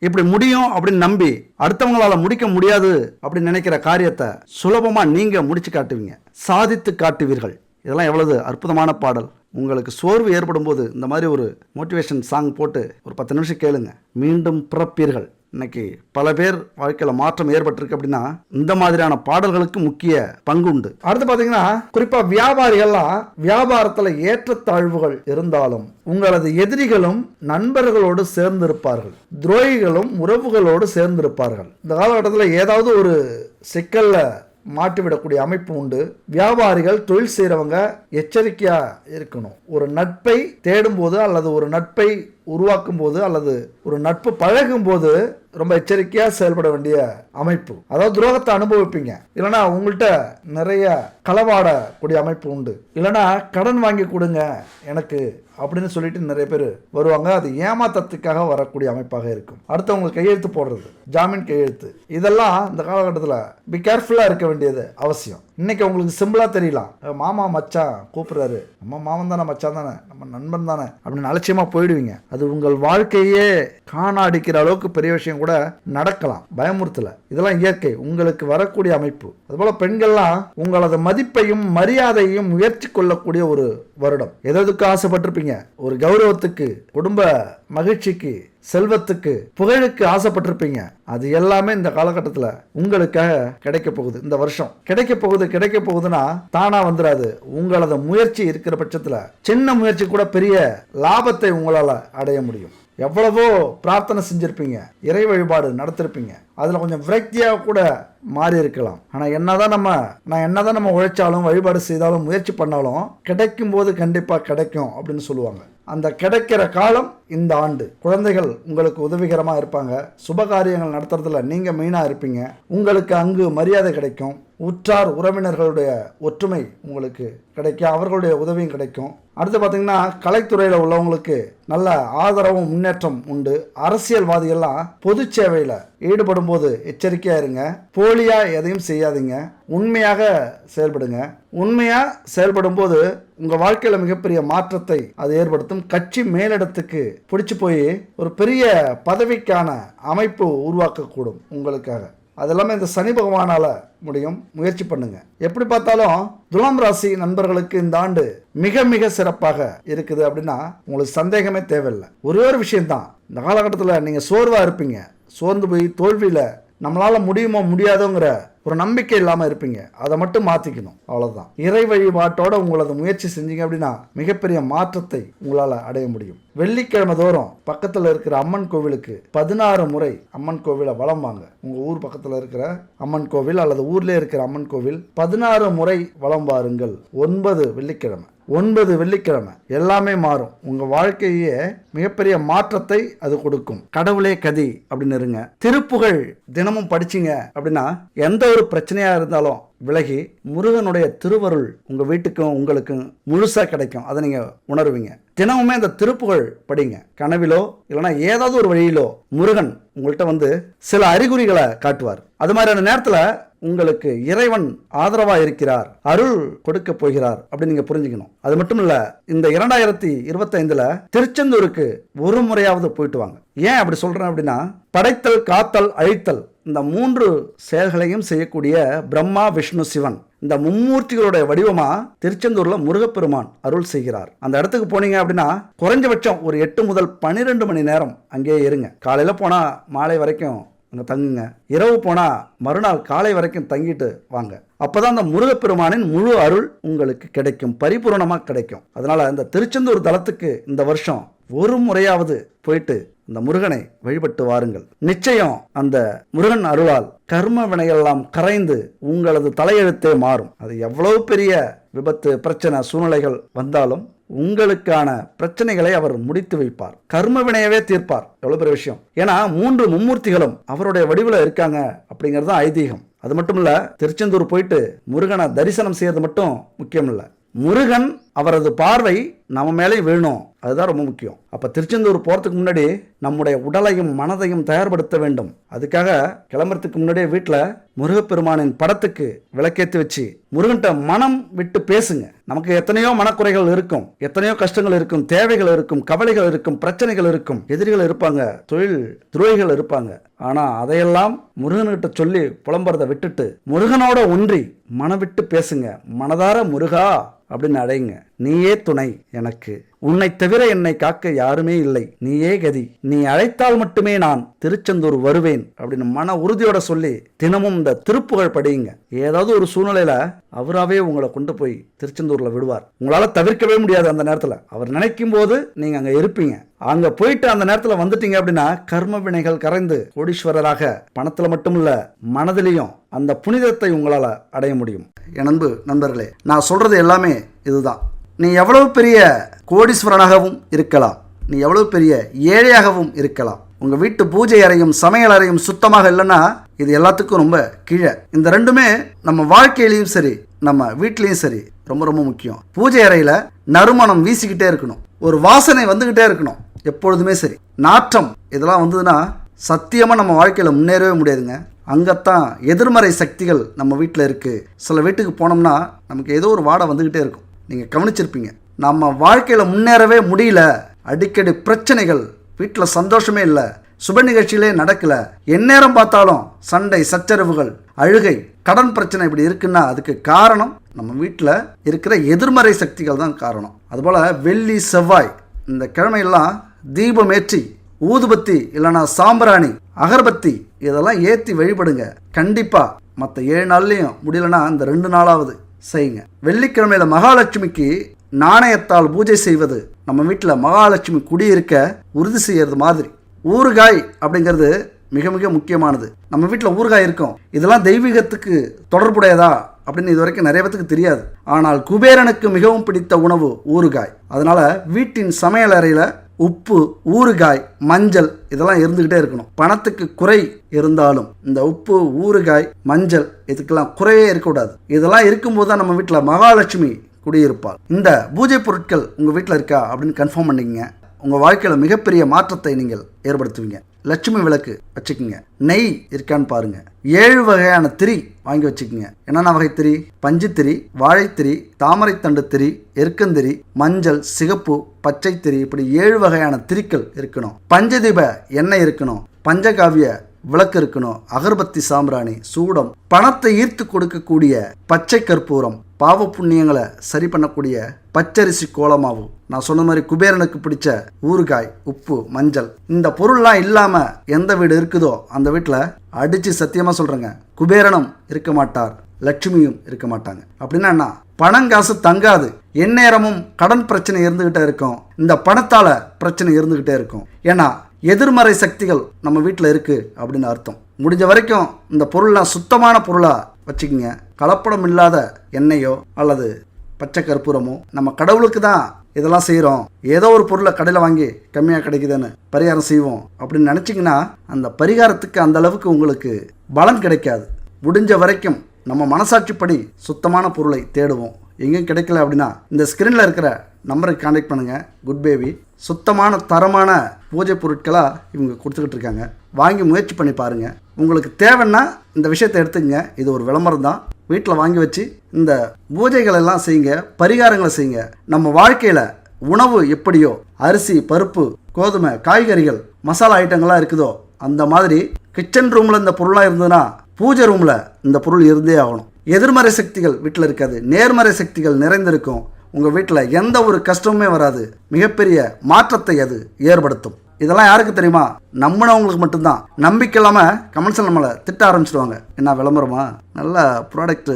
இப்படி முடியும் அப்படின்னு நம்பி அடுத்தவங்களால முடிக்க முடியாது அப்படின்னு நினைக்கிற காரியத்தை சுலபமா நீங்க முடிச்சு காட்டுவீங்க, சாதித்து காட்டுவீர்கள். இதெல்லாம் எவ்வளவு அற்புதமான பாடல். உங்களுக்கு சோர்வு ஏற்படும் போது இந்த மாதிரி ஒரு மோட்டிவேஷன் சாங் போட்டு ஒரு 10 நிமிஷம் கேளுங்க, மீண்டும் பிறப்பீர்கள். இன்னைக்கு பல பேர் வாழ்க்கையில மாற்றம் ஏற்பட்டிருக்கு அப்படின்னா இந்த மாதிரியான பாடல்களுக்கு முக்கிய பங்கு உண்டு. அடுத்து பாத்தீங்கன்னா குறிப்பா வியாபாரிகள்லாம் வியாபாரத்துல ஏற்றத்தாழ்வுகள் இருந்தாலும் உங்களது எதிரிகளும் நண்பர்களோடு சேர்ந்திருப்பார்கள், துரோகிகளும் உறவுகளோடு சேர்ந்திருப்பார்கள். இந்த காலகட்டத்தில் ஏதாவது ஒரு சிக்கல்ல மாட்டிவிடக்கூடிய அமைப்பு உண்டு. வியாபாரிகள், தொழில் செய்கிறவங்க எச்சரிக்கையா இருக்கணும். ஒரு நட்பை தேடும் போது அல்லது ஒரு நட்பை உருவாக்கும் போது அல்லது ஒரு நட்பு பழகும் போது ரொம்ப எச்சரிக்கையா செயல்பட வேண்டிய அமைப்பு. அதாவது துரோகத்தை அனுபவிப்பீங்க, இல்லைன்னா உங்கள்கிட்ட நிறைய களவாடக்கூடிய அமைப்பு உண்டு. இல்லைன்னா கடன் வாங்கி கொடுங்க எனக்கு அப்படின்னு சொல்லிட்டு நிறைய பேர் வருவாங்க. அது ஏமாத்தத்துக்காக வரக்கூடிய அமைப்பாக இருக்கும். அடுத்தவங்க கையெழுத்து போடுறது, ஜாமீன் கையெழுத்து, இதெல்லாம் இந்த காலகட்டத்தில் பி கேர்ஃபுல்லா இருக்க வேண்டியது அவசியம். இன்னைக்கு உங்களுக்கு சிம்பிளா தெரியலாம், மாமா மச்சான் கூப்பிடுறாரு, நம்ம மாமன் தானே மச்சான் தானே நம்ம நண்பன் தானே அப்படின்னு அலட்சியமா போயிடுவீங்க. அது உங்கள் வாழ்க்கையே காணாடிக்கிற அளவுக்கு பெரிய விஷயம் கூட நடக்கலாம். பயமுறுத்தல, இதெல்லாம் இயற்கை, உங்களுக்கு வரக்கூடிய அமைப்பு. அதுபோல பெண்கள்லாம் உங்களது மதிப்பு மதிப்பையும் மரியாதையும் உயர்த்தி கொள்ளக்கூடிய ஒரு வருடம். எதுக்கு ஆசைப்பட்டிருப்பீங்க? ஒரு கௌரவத்துக்கு, குடும்ப மகிழ்ச்சிக்கு, செல்வத்துக்கு, புகழுக்கு ஆசைப்பட்டிருப்பீங்க. அது எல்லாமே இந்த காலகட்டத்தில் உங்களுக்காக கிடைக்க போகுது. இந்த வருஷம் கிடைக்க போகுதுன்னா தானா வந்துடாது. உங்களது முயற்சி இருக்கிற பட்சத்தில் சின்ன முயற்சி கூட பெரிய லாபத்தை உங்களால் அடைய முடியும். எவ்வளவோ பிரார்த்தனை செஞ்சிருப்பீங்க, இறை வழிபாடு நடத்திருப்பீங்க, அதில் கொஞ்சம் விரக்தியாக கூட மாறி இருக்கலாம். ஆனால் என்னதான் நம்ம உழைச்சாலும் வழிபாடு செய்தாலும் முயற்சி பண்ணாலும் கிடைக்கும் போது கண்டிப்பாக கிடைக்கும் அப்படின்னு சொல்லுவாங்க. அந்த கிடைக்கிற காலம் இந்த ஆண்டு. குழந்தைகள் உங்களுக்கு உதவிகரமாக இருப்பாங்க. சுபகாரியங்கள் நடத்துறதுல நீங்கள் மெயினாக இருப்பீங்க. உங்களுக்கு அங்கு மரியாதை கிடைக்கும். உற்றார் உறவினர்களுடைய ஒற்றுமை உங்களுக்கு கிடைக்கும். அவர்களுடைய உதவியும் கிடைக்கும். அடுத்து பார்த்தீங்கன்னா கலைத்துறையில் உள்ளவங்களுக்கு நல்ல ஆதரவும் முன்னேற்றம் உண்டு. அரசியல்வாதிகள்லாம் பொது சேவையில் ஈடுபடும் போது எச்சரிக்கையாக இருங்க. போலியாக எதையும் செய்யாதீங்க. உண்மையாக செயல்படுங்க. உண்மையாக செயல்படும் போது உங்கள் வாழ்க்கையில் மிகப்பெரிய மாற்றத்தை அது ஏற்படுத்தும். கட்சி மேலிடத்துக்கு பிடிச்சி போய் ஒரு பெரிய பதவிக்கான அமைப்பு உருவாக்கக்கூடும் உங்களுக்காக. அதெல்லாமே இந்த சனி பகவானால முடியும். முயற்சி பண்ணுங்க. எப்படி பார்த்தாலும் துலாம் ராசி நண்பர்களுக்கு இந்த ஆண்டு மிக மிக சிறப்பாக இருக்குது அப்படின்னா உங்களுக்கு சந்தேகமே தேவையில்லை. ஒரே ஒரு விஷயம்தான், இந்த காலகட்டத்தில் நீங்கள் சோர்வாக இருப்பீங்க. சோர்ந்து போய் தோல்வியில் நம்மளால் முடியுமோ முடியாதோங்கிற ஒரு நம்பிக்கை இல்லாமல் இருப்பீங்க. அதை மட்டும் மாற்றிக்கணும், அவ்வளோதான். இறை வழிபாட்டோட உங்களது முயற்சி செஞ்சீங்க அப்படின்னா மிகப்பெரிய மாற்றத்தை உங்களால் அடைய முடியும். வெள்ளிக்கிழமை தோறும் பக்கத்தில் இருக்கிற அம்மன் கோவிலுக்கு 16 முறை அம்மன் கோவிலை வலம் வாங்க. உங்கள் ஊர் பக்கத்தில் இருக்கிற அம்மன் கோவில் அல்லது ஊர்லேயே இருக்கிற அம்மன் கோவில் 16 முறை வலம் வாருங்கள். 9 வெள்ளிக்கிழமை எல்லாமே மாறும். உங்கள் வாழ்க்கையே மிகப்பெரிய மாற்றத்தை அது கொடுக்கும். கடவுளே கதி அப்படின்னு இருங்க. திருப்புகழ் தினமும் படிச்சிங்க அப்படின்னா எந்த ஒரு பிரச்சனையாக இருந்தாலும் விலகி முருகனுடைய திருவருள் உங்கள் வீட்டுக்கும் உங்களுக்கும் முழுசாக கிடைக்கும். அதை நீங்கள் உணர்வீங்க. தினமுமே அந்த திருப்புகழ் படிங்க. கனவிலோ இல்லைனா ஏதாவது ஒரு வழியிலோ முருகன் உங்கள்கிட்ட சில அறிகுறிகளை காட்டுவார். அது மாதிரியான நேரத்தில் உங்களுக்கு இறைவன் ஆதரவாக இருக்கிறார், அருள் கொடுக்க போகிறார் அப்படின்னு நீங்கள் புரிஞ்சுக்கணும். அது மட்டும் இல்லை, இந்த 2025 திருச்செந்தூருக்கு ஒரு முறையாவது போயிட்டு வாங்க. ஏன் அப்படி சொல்கிறேன் அப்படின்னா, படைத்தல், காத்தல், அழித்தல் இந்த 3 செயல்களையும் செய்யக்கூடிய பிரம்மா, விஷ்ணு, சிவன் இந்த மும்மூர்த்திகளுடைய வடிவமா திருச்செந்தூர்ல முருகப்பெருமான் அருள் செய்கிறார். அந்த இடத்துக்கு போனீங்க அப்படின்னா குறைஞ்சபட்சம் ஒரு 8 முதல் 12 மணி நேரம் அங்கேயே இருங்க. காலையில போனா மாலை வரைக்கும் அங்கே தங்குங்க. இரவு போனால் மறுநாள் காலை வரைக்கும் தங்கிட்டு வாங்க. அப்போதான் அந்த முருகப்பெருமானின் முழு அருள் உங்களுக்கு கிடைக்கும், பரிபூர்ணமாக கிடைக்கும். அதனால இந்த திருச்செந்தூர் தலத்துக்கு இந்த வருஷம் ஒரு முறையாவது போயிட்டு அந்த முருகனை வழிபட்டு வாருங்கள். நிச்சயம் அந்த முருகன் அருளால் கர்ம வினையெல்லாம் கரைந்து உங்களது தலையெழுத்தே மாறும். அது எவ்வளவு பெரிய விபத்து, பிரச்சனை, சூழ்நிலைகள் வந்தாலும் உங்களுக்கான பிரச்சனைகளை அவர் முடித்து வைப்பார். கர்ம வினையவே தீர்ப்பார். எவ்வளவு பெரிய விஷயம். ஏன்னா 3 மும்மூர்த்திகளும் அவருடைய வடிவில் இருக்காங்க அப்படிங்கிறது தான் ஐதீகம். அது மட்டும் இல்ல, திருச்செந்தூர் போயிட்டு முருகனை தரிசனம் செய்யறது மட்டும் முக்கியம் இல்லை, முருகன் அவரது பார்வை நம்ம மேலே விழணும், அதுதான் ரொம்ப முக்கியம். அப்ப திருச்செந்தூர் போறதுக்கு முன்னாடி நம்முடைய உடலையும் மனதையும் தயார்படுத்த வேண்டும். அதுக்காக கிளம்புறதுக்கு முன்னாடியே வீட்டில் முருகப்பெருமானின் படத்துக்கு விளக்கேற்றி வச்சு முருகன்ட்ட மனம் விட்டு பேசுங்க. நமக்கு எத்தனையோ மனக்குறைகள் இருக்கும், எத்தனையோ கஷ்டங்கள் இருக்கும், தேவைகள் இருக்கும், கவலைகள் இருக்கும், பிரச்சனைகள் இருக்கும், எதிரிகள் இருப்பாங்க, தொழில் துரோகிகள் இருப்பாங்க. ஆனா அதையெல்லாம் முருகன்கிட்ட சொல்லி புலம்புறதை விட்டுட்டு முருகனோட ஒன்றி மனம் விட்டு பேசுங்க. மனதார முருகா அப்படின்னு அடையுங்க. நீயே துணை எனக்கு, உன்னை தவிர என்னை காக்க யாருமே இல்லை, நீயே கதி, நீ அழைத்தால் மட்டுமே நான் திருச்செந்தூர் வருவேன் அப்படின்னு மன உறுதியோட சொல்லி தினமும் இந்த திருப்புகழ் படியுங்க. ஏதாவது ஒரு சூழ்நிலையில அவராவே உங்களை கொண்டு போய் திருச்செந்தூர்ல விடுவார். உங்களால தவிர்க்கவே முடியாது. அந்த நேரத்துல அவர் நினைக்கும் போது நீங்க அங்க இருப்பீங்க. அங்க போயிட்டு அந்த நேரத்துல வந்துட்டீங்க அப்படின்னா கர்ம வினைகள் கரைந்து கோடீஸ்வரராக பணத்துல மட்டும் இல்ல மனதிலையும் அந்த புனிதத்தை உங்களால அடைய முடியும். என் அன்பு நண்பர்களே, நான் சொல்றது எல்லாமே இதுதான். நீ எவ்வளவு பெரிய கோடீஸ்வரனாகவும் இருக்கலாம், நீ எவ்வளவு பெரிய ஏழையாகவும் இருக்கலாம். உங்க வீட்டு பூஜை அறையும் சமையல் அறையும் சுத்தமாக இல்லைன்னா இது எல்லாத்துக்கும் ரொம்ப கீழே. இந்த ரெண்டுமே நம்ம வாழ்க்கையிலையும் சரி நம்ம வீட்லேயும் சரி ரொம்ப ரொம்ப முக்கியம். பூஜை அறையில் நறுமணம் வீசிக்கிட்டே இருக்கணும், ஒரு வாசனை வந்துக்கிட்டே இருக்கணும் எப்பொழுதுமே சரி. நாற்றம் இதெல்லாம் வந்ததுன்னா சத்தியமாக நம்ம வாழ்க்கையில் முன்னேறவே முடியாதுங்க. அங்கத்தான் எதிர்மறை சக்திகள் நம்ம வீட்டில் இருக்குது. சில வீட்டுக்கு போனோம்னா நமக்கு ஏதோ ஒரு வாடை வந்துக்கிட்டே இருக்கும். நீங்கள் கவனிச்சிருப்பீங்க. நம்ம வாழ்க்கையில் முன்னேறவே முடியல, அடிக்கடி பிரச்சனைகள், வீட்டில் சந்தோஷமே இல்லை, சுப நிகழ்ச்சிகளே நடக்கல, எந்நேரம் பார்த்தாலும் சண்டை, சச்சரவுகள், அழுகை, கடன் பிரச்சனை இப்படி இருக்குன்னா அதுக்கு காரணம் நம்ம வீட்டில் இருக்கிற எதிர்மறை சக்திகள் தான் காரணம். அதுபோல் வெள்ளி, செவ்வாய் இந்த கிழமையெல்லாம் தீபம் ஏற்றி ஊதுபத்தி இல்லைனா சாம்பிராணி, அகர்பத்தி இதெல்லாம் ஏற்றி வழிபடுங்க. கண்டிப்பாக மற்ற 7 நாள்லையும் முடியலன்னா இந்த 2 நாளாவது செய்யுங்க. வெள்ளிக்கிழமையில மகாலட்சுமிக்கு நாணயத்தால் பூஜை செய்வது நம்ம வீட்டில் மகாலட்சுமி குடியிருக்க உறுதி செய்யறது மாதிரி. ஊறுகாய் அப்படிங்கிறது மிக மிக முக்கியமானது. நம்ம வீட்டில் ஊறுகாய் இருக்கும், இதெல்லாம் தெய்வீகத்துக்கு தொடர்புடையதா அப்படின்னு இது வரைக்கும் நிறைய பேத்துக்கு தெரியாது. ஆனால் குபேரனுக்கு மிகவும் பிடித்த உணவு ஊறுகாய். அதனால வீட்டின் சமையல் அறையில் உப்பு, ஊறுகாய், மஞ்சள் இதெல்லாம் இருந்துகிட்டே இருக்கணும். பணத்துக்கு குறை இருந்தாலும் இந்த உப்பு, ஊறுகாய், மஞ்சள் இதுக்கெல்லாம் குறையே இருக்கக்கூடாது. இதெல்லாம் இருக்கும்போது தான் நம்ம வீட்டில் மகாலட்சுமி குடியிருப்பாள். இந்த பூஜை பொருட்கள் உங்கள் வீட்டில் இருக்கா அப்படின்னு கன்ஃபார்ம் பண்ணிக்கங்க. உங்கள் வாழ்க்கையில் மிகப்பெரிய மாற்றத்தை நீங்கள் ஏற்படுத்துவீங்க. லட்சுமி விளக்கு வச்சுக்கோங்க. நெய் இருக்கான்னு பாருங்க. 7 வகையான திரி வாங்கி வச்சுக்கோங்க. என்னென்ன வகை திரி? பஞ்சு திரி, வாழைத்திரி, தாமரைத்தண்டு திரி, எருக்கந்திரி, மஞ்சள், சிகப்பு, பச்சை திரி, இப்படி 7 வகையான திரிக்கள் இருக்கணும். பஞ்சதீப எண்ணெய் இருக்கணும். பஞ்சகாவிய விளக்கு இருக்கணும். அகர்பத்தி, சாம்பிராணி, சூடம், பணத்தை ஈர்த்து கொடுக்கக்கூடிய பச்சை கற்பூரம், பாவ புண்ணியங்களை சரி பண்ணக்கூடிய பச்சரிசி கோலமாவு, நான் சொன்ன மாதிரி குபேரனுக்கு பிடிச்ச ஊறுகாய், உப்பு, மஞ்சள். இந்த பொருள்லாம் இல்லாம எந்த வீடு இருக்குதோ அந்த வீட்டில் அடிச்சு சத்தியமா சொல்றேங்க, குபேரனும் இருக்க மாட்டார், லட்சுமியும் இருக்க மாட்டாங்க. அப்படின்னா என்ன? பணங்காசு தங்காது. எந்நேரமும் கடன் பிரச்சனை இருந்துகிட்டே இருக்கும். இந்த பணத்தால பிரச்சனை இருந்துகிட்டே இருக்கும். ஏன்னா எதிர்மறை சக்திகள் நம்ம வீட்டில் இருக்கு அப்படின்னு அர்த்தம். முடிஞ்ச வரைக்கும் இந்த பொருள்லாம் சுத்தமான பொருளா வச்சுக்கோங்க. கலப்படம் இல்லாத எண்ணெயோ அல்லது பச்சை கற்பூரமோ. நம்ம கடவுளுக்கு தான் இதெல்லாம் செய்கிறோம், ஏதோ ஒரு பொருளை கடையில் வாங்கி கம்மியாக கிடைக்குதுன்னு பரிகாரம் செய்வோம் அப்படின்னு நினச்சிங்கன்னா அந்த பரிகாரத்துக்கு அந்த அளவுக்கு உங்களுக்கு பலன் கிடைக்காது. முடிஞ்ச வரைக்கும் நம்ம மனசாட்சிப்படி சுத்தமான பொருளை தேடுவோம். எங்கேயும் கிடைக்கல அப்படின்னா இந்த ஸ்க்ரீனில் இருக்கிற நம்பருக்கு கான்டாக்ட் பண்ணுங்கள். குட் பேபி சுத்தமான தரமான பூஜை பொருட்களாக இவங்க கொடுத்துக்கிட்டு இருக்காங்க. வாங்கி முயற்சி பண்ணி பாருங்கள். உங்களுக்கு தேவைன்னா இந்த விஷயத்தை எடுத்துக்கங்க. இது ஒரு விளம்பரம் தான். வீட்டில் வாங்கி வச்சு இந்த பூஜைகள் எல்லாம் செய்யுங்க, பரிகாரங்களை செய்யுங்க. நம்ம வாழ்க்கையில் உணவு எப்படியோ அரிசி, பருப்பு, கோதுமை, காய்கறிகள், மசாலா ஐட்டங்கள்லாம் இருக்குதோ அந்த மாதிரி கிச்சன் ரூமில் இந்த பொருளாக இருந்ததுன்னா பூஜை ரூமில் இந்த பொருள் இருந்தே ஆகணும். எதிர்மறை சக்திகள் வீட்டில் இருக்காது, நேர்மறை சக்திகள் நிறைந்திருக்கும். உங்கள் வீட்டில் எந்த ஒரு கஷ்டமுமே வராது. மிகப்பெரிய மாற்றத்தை அது ஏற்படுத்தும். இதெல்லாம் யாருக்கு தெரியுமா? நம்பினவங்களுக்கு மட்டும்தான். நம்பிக்கை இல்லாமல் கமெண்ட்ஸில் நம்மளை திட்ட ஆரம்பிச்சிடுவாங்க. என்ன விளம்பரமா, நல்ல ப்ராடக்ட்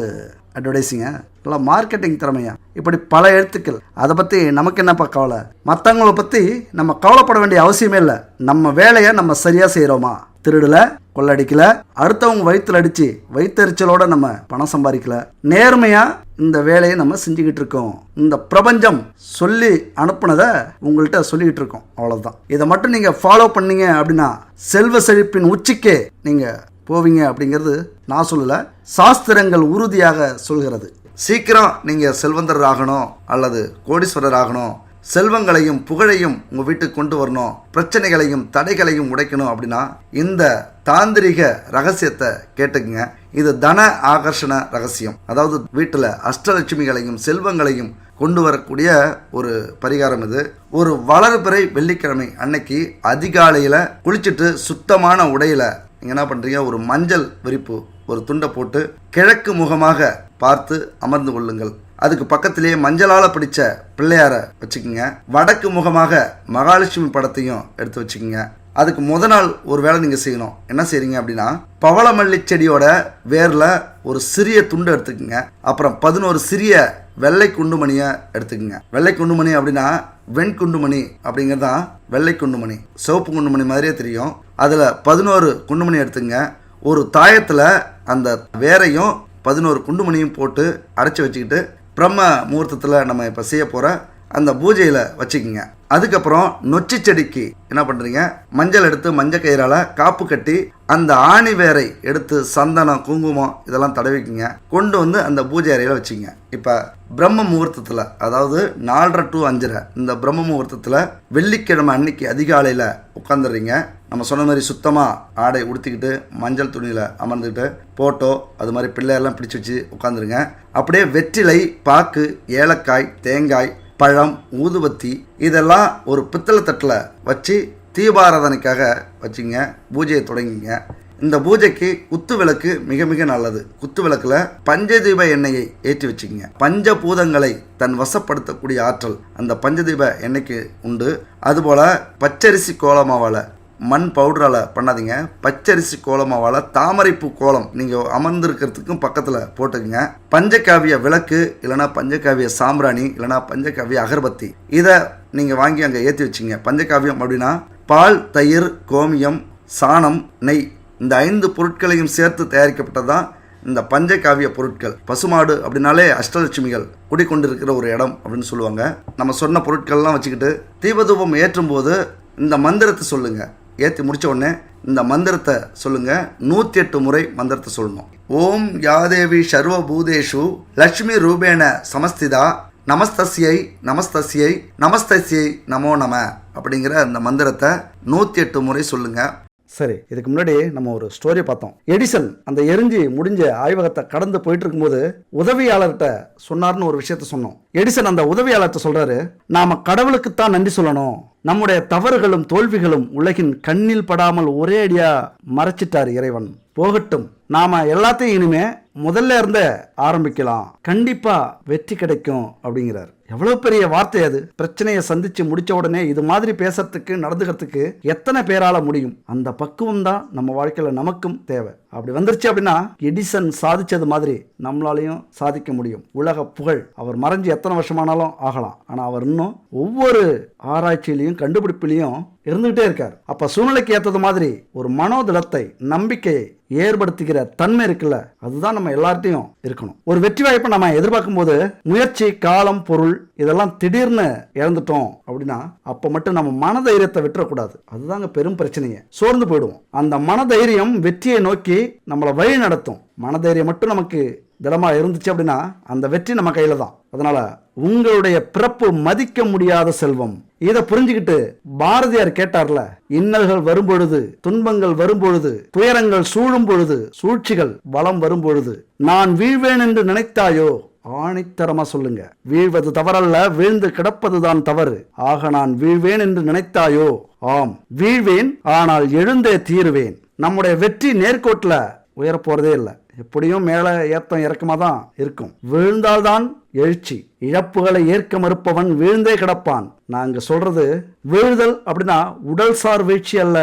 அட்வர்டைஸிங்க, நல்லா மார்க்கெட்டிங் திறமையா, இப்படி பல எழுத்துக்கள். அதை பற்றி நமக்கு என்னப்பா கவலை? மற்றவங்களை பற்றி நம்ம கவலைப்பட வேண்டிய அவசியமே இல்லை. நம்ம வேலையை நம்ம சரியாக செய்கிறோமா? திருடல, கொள்ளடிக்கல, அடுத்தவங்க வயிற்றுல அடித்து வயிற்றெரிச்சலோட நம்ம பணம் சம்பாதிக்கல, நேர்மையாக இந்த வேலையை நம்ம செஞ்சுக்கிட்டு இருக்கோம். இந்த பிரபஞ்சம் சொல்லி அனுப்புனதை உங்கள்கிட்ட சொல்லிக்கிட்டு இருக்கோம். அவ்வளோதான். இதை மட்டும் நீங்கள் ஃபாலோ பண்ணீங்க அப்படின்னா செல்வ செழிப்பின் உச்சிக்கே நீங்கள் போவீங்க அப்படிங்கிறது நான் சொல்லலை, சாஸ்திரங்கள் உறுதியாக சொல்கிறது. சீக்கிரம் நீங்கள் செல்வந்தர் ஆகணும் அல்லது கோடீஸ்வரர் ஆகணும், செல்வங்களையும் புகழையும் உங்கள் வீட்டுக்கு கொண்டு வரணும், பிரச்சனைகளையும் தடைகளையும் உடைக்கணும் அப்படின்னா இந்த தாந்திரிக ரகசியத்தை கேட்டுக்குங்க. இது தன ஆகர்ஷண ரகசியம். அதாவது வீட்டில் அஷ்டலட்சுமிகளையும் செல்வங்களையும் கொண்டு வரக்கூடிய ஒரு பரிகாரம் இது. ஒரு வளர்பிறை வெள்ளிக்கிழமை அன்னைக்கு அதிகாலையில் குளிச்சுட்டு சுத்தமான உடையில் நீங்கள் என்ன பண்ணுறீங்க, ஒரு மஞ்சள் விரிப்பு ஒரு துண்டை போட்டு கிழக்கு முகமாக பார்த்து அமர்ந்து கொள்ளுங்கள். அதுக்கு பக்கத்திலேயே மஞ்சளால் பிடிச்ச பிள்ளையாரை வச்சுக்கோங்க. வடக்கு முகமாக மகாலட்சுமி படத்தையும் எடுத்து வச்சுக்கோங்க. அதுக்கு முத நாள் ஒரு வேளை நீங்கள் செய்யணும். என்ன செய்றீங்க அப்படின்னா, பவளமல்லி செடியோட வேரில் ஒரு சிறிய துண்டு எடுத்துக்கோங்க. அப்புறம் 11 சிறிய வெள்ளை குண்டுமணியை எடுத்துக்கோங்க. வெள்ளை குண்டுமணி அப்படின்னா வெண்குண்டுமணி அப்படிங்கிறது தான் வெள்ளை குண்டுமணி. சிவப்பு குண்டுமணி மாதிரியே தெரியும். அதில் 11 குண்டுமணி எடுத்துங்க. ஒரு தாயத்தில் அந்த வேரையும் 11 குண்டுமணியும் போட்டு அடைச்சி வச்சுக்கிட்டு பிரம்ம முகூர்த்தத்தில் நம்ம இப்போ செய்ய போகிற அந்த பூஜையில் வச்சுக்கிங்க. அதுக்கப்புறம் நொச்சி செடிக்கு என்ன பண்ணுறீங்க, மஞ்சள் எடுத்து மஞ்சள் கயிறால் காப்பு கட்டி அந்த ஆணி வேரை எடுத்து சந்தனம், குங்குமம் இதெல்லாம் தடவிக்குங்க. கொண்டு வந்து அந்த பூஜை அறையில் வச்சுங்க. இப்போ பிரம்ம முகூர்த்தத்தில், அதாவது 4:30 to 5:30 இந்த பிரம்ம முகூர்த்தத்தில் வெள்ளிக்கிழமை அன்னைக்கு அதிகாலையில் உட்காந்துடுறீங்க. நம்ம சொன்ன மாதிரி சுத்தமாக ஆடை உடுத்திக்கிட்டு மஞ்சள் துணியில் அமர்ந்துக்கிட்டு போட்டோ அது மாதிரி பிள்ளையெல்லாம் பிடிச்சி வச்சு உட்காந்துருங்க. அப்படியே வெற்றிலை, பாக்கு, ஏலக்காய், தேங்காய், பழம், ஊதுபத்தி இதெல்லாம் ஒரு பித்தளை தட்டில் வச்சு தீபாராதனைக்காக வச்சுங்க, பூஜையை தொடங்கிங்க. இந்த பூஜைக்கு குத்து விளக்கு மிக மிக நல்லது. குத்து விளக்குல பஞ்சதீப எண்ணெயை ஏற்றி வச்சுக்கங்க. பஞ்சபூதங்களை தன் வசப்படுத்தக்கூடிய ஆற்றல் அந்த பஞ்சதீப எண்ணெய்க்கு உண்டு. அதுபோல பச்சரிசி கோலமாவால், மண் பவுடரால் பண்ணாதீங்க, பச்சரிசி கோலமாவால் தாமரைப்பூ கோலம் நீங்கள் அமர்ந்திருக்கிறதுக்கும் பக்கத்தில் போட்டுக்குங்க. பஞ்சகாவிய விளக்கு இல்லைனா பஞ்சகாவிய சாம்பிராணி இல்லைனா பஞ்சகாவிய அகர்பத்தி இதை நீங்கள் வாங்கி அங்கே ஏற்றி வச்சுங்க. பஞ்சகாவியம் அப்படின்னா பால், தயிர், கோமியம், சாணம், நெய் இந்த 5 பொருட்களையும் சேர்த்து தயாரிக்கப்பட்டதான் இந்த பஞ்சகாவிய பொருட்கள். பசுமாடு அப்படின்னாலே அஷ்டலட்சுமிகள் குடிக்கொண்டிருக்கிற ஒரு இடம் அப்படின்னு சொல்லுவாங்க. நம்ம சொன்ன பொருட்கள்லாம் வச்சுக்கிட்டு தீபதூபம் ஏற்றும் போது இந்த மந்திரத்தை சொல்லுங்க. ஏற்றி முடித்த உடனே இந்த மந்திரத்தை சொல்லுங்க. 108 முறை மந்திரத்தை சொல்லணும். ஓம் யாதேவி சர்வபூதேஷு லக்ஷ்மி ரூபேண சமஸ்திதா நமஸ்தஸ்யை நமஸ்தஸ்யை நமஸ்தஸ்யை நமோ நம அப்படிங்கிற அந்த மந்திரத்தை 108 முறை சொல்லுங்க. சரி, இதுக்கு முன்னாடி நம்ம ஒரு ஸ்டோரி பார்த்தோம். எடிசன் அந்த எரிஞ்சு முடிஞ்ச ஆய்வகத்தை கடந்து போயிட்டு இருக்கும்போது உதவியாளர்கிட்ட சொன்னார்னு ஒரு விஷயத்த சொன்னோம். எடிசன் அந்த உதவியாளர்கிட்ட சொல்றாரு, நாம கடவுளுக்குத்தான் நன்றி சொல்லணும். நம்முடைய தவறுகளும் தோல்விகளும் உலகின் கண்ணில் படாமல் ஒரே அடியா மறைச்சிட்டார் இறைவன். போகட்டும், நாம எல்லாத்தையும் இனிமே முதல்ல இருந்த ஆரம்பிக்கலாம், கண்டிப்பா வெற்றி கிடைக்கும் அப்படிங்கிறார். எவ்வளவு பெரிய வார்த்தை அது. பிரச்சனையை சந்திச்சு முடிச்ச உடனே இது மாதிரி பேசுறதுக்கு நடந்துக்கிறதுக்கு எத்தனை பேரால முடியும்? அந்த பக்குவம் தான் நம்ம வாழ்க்கையில நமக்கும் தேவை. அப்படி வந்துருச்சு அப்படின்னா எடிசன் சாதிச்சது மாதிரி நம்மளாலையும் சாதிக்க முடியும். உலக புகழ் அவர் மறைஞ்சு எத்தனை வருஷமானாலும் ஆகலாம், ஆனா அவர் இன்னும் ஒவ்வொரு ஆராய்ச்சியிலையும் கண்டுபிடிப்பிலையும் இருந்துகிட்டே இருக்கார். அப்ப சூழ்நிலைக்கு ஏற்றது மாதிரி ஒரு மனோதிடத்தை, நம்பிக்கையை ஏற்படுத்திக்கிற தன்மை இருக்குல்ல, அதுதான் நம்ம எல்லார்ட்டையும் இருக்கணும். ஒரு வெற்றி வாய்ப்பை நம்ம எதிர்பார்க்கும் போது முயற்சி, காலம், பொருள் இதெல்லாம் திடீர்னு இழந்துட்டோம் அப்படின்னா அப்ப மட்டும் நம்ம மனதைரியத்தை விட்டுறக்கூடாது. அதுதாங்க பெரும் பிரச்சனையே. சோர்ந்து போயிடுவோம். அந்த மனதைரியம் வெற்றியை நோக்கி நம்மளை வழி நடத்தும். மனதைரியம் மட்டும் நமக்கு திடமா இருந்துச்சு அப்படின்னா அந்த வெற்றி நம்ம கையில தான். அதனால உங்களுடைய பிறப்பு மதிக்க முடியாத செல்வம். இதை புரிஞ்சுக்கிட்டு பாரதியார் கேட்டார்ல, இன்னல்கள் வரும்பொழுது, துன்பங்கள் வரும்பொழுது, துயரங்கள் சூழும் பொழுது, சூழ்ச்சிகள் வலம் வரும்பொழுது நான் வீழ்வேன் என்று நினைத்தாயோ? ஆணித்தரமா சொல்லுங்க. வீழ்வது தவறல்ல, வீழ்ந்து கிடப்பதுதான் தவறு. ஆக நான் வீழ்வேன் என்று நினைத்தாயோ? ஆம், வீழ்வேன், ஆனால் எழுந்தே தீருவேன். நம்முடைய வெற்றி நேர்கோட்டில் உயர போறதே இல்லை. எப்படியும் மேல ஏத்தம் இறக்கமா தான் இருக்கும். வீழ்ந்தால்தான் எழுச்சி. இழப்புகளை ஏற்க மறுப்பவன் வீழ்ந்தே கிடப்பான். நாங்க சொல்றது வீழ்தல் அப்படின்னா உடல் சார் வீழ்ச்சி அல்ல,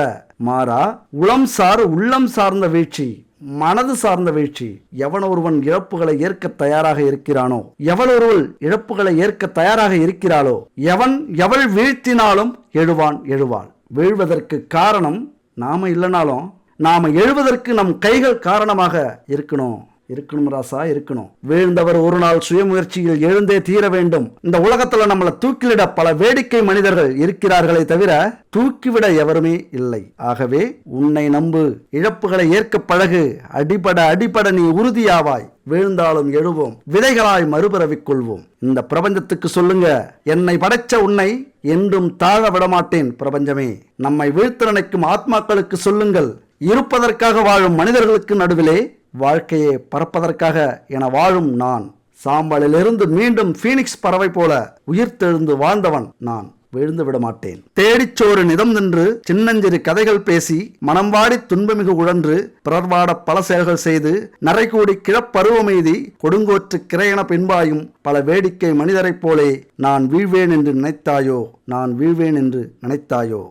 மாறா உளம் சார், உள்ளம் சார்ந்த வீழ்ச்சி, மனது சார்ந்த வீழ்ச்சி. எவன் ஒருவன் இழப்புகளை ஏற்க தயாராக இருக்கிறானோ, எவள் ஒருவள் இழப்புகளை ஏற்க தயாராக இருக்கிறாளோ, எவன் எவள் வீழ்த்தினாலும் எழுவான், எழுவாள். வீழ்வதற்கு காரணம் நாம இல்லைனாலும் நாம எழுவதற்கு நம் கைகள் காரணமாக இருக்கணும். ராசா, இருக்கணும். வீழ்ந்தவர் ஒரு நாள் சுயமுயற்சியில் எழுந்தே தீர வேண்டும். இந்த உலகத்துல நம்மளை தூக்கிலிட பல வேடிக்கை மனிதர்கள் இருக்கிறார்களே தவிர தூக்கிவிட எவருமே இல்லை. ஆகவே உன்னை நம்பு, இழப்புகளை ஏற்க பழகு, அடிபட அடிபட நீ உறுதியாவாய். வீழ்ந்தாலும் எழுவோம், விதைகளாய் மறுபிறவிக் கொள்வோம். இந்த பிரபஞ்சத்துக்கு சொல்லுங்க, என்னை படைச்ச உன்னை என்றும் தாழ விடமாட்டேன் பிரபஞ்சமே. நம்மை வீழ்த்த நினைக்கும் ஆத்மாக்களுக்கு சொல்லுங்கள், இருப்பதற்காக வாழும் மனிதர்களுக்கு நடுவிலே வாழ்க்கையை பறப்பதற்காக என வாழும் நான். சாம்பலிலிருந்து மீண்டும் பீனிக்ஸ் பறவை போல உயிர்த்தெழுந்து வாழ்ந்தவன் நான். விழுந்து விட மாட்டேன். தேடிச்சோறு நிதம் நின்று சின்னஞ்சிறு கதைகள் பேசி மனம் வாடி துன்பமிகு உழன்று பிறர்வாட பல செயல்கள் செய்து நரைகூடி கிழப்பருவமெய்தி கொடுங்கோற்று கிரையென பின்பாயும் பல வேடிக்கை மனிதரைப் போலே நான் வீழ்வேன் என்று நினைத்தாயோ? நான் வீழ்வேன் என்று நினைத்தாயோ?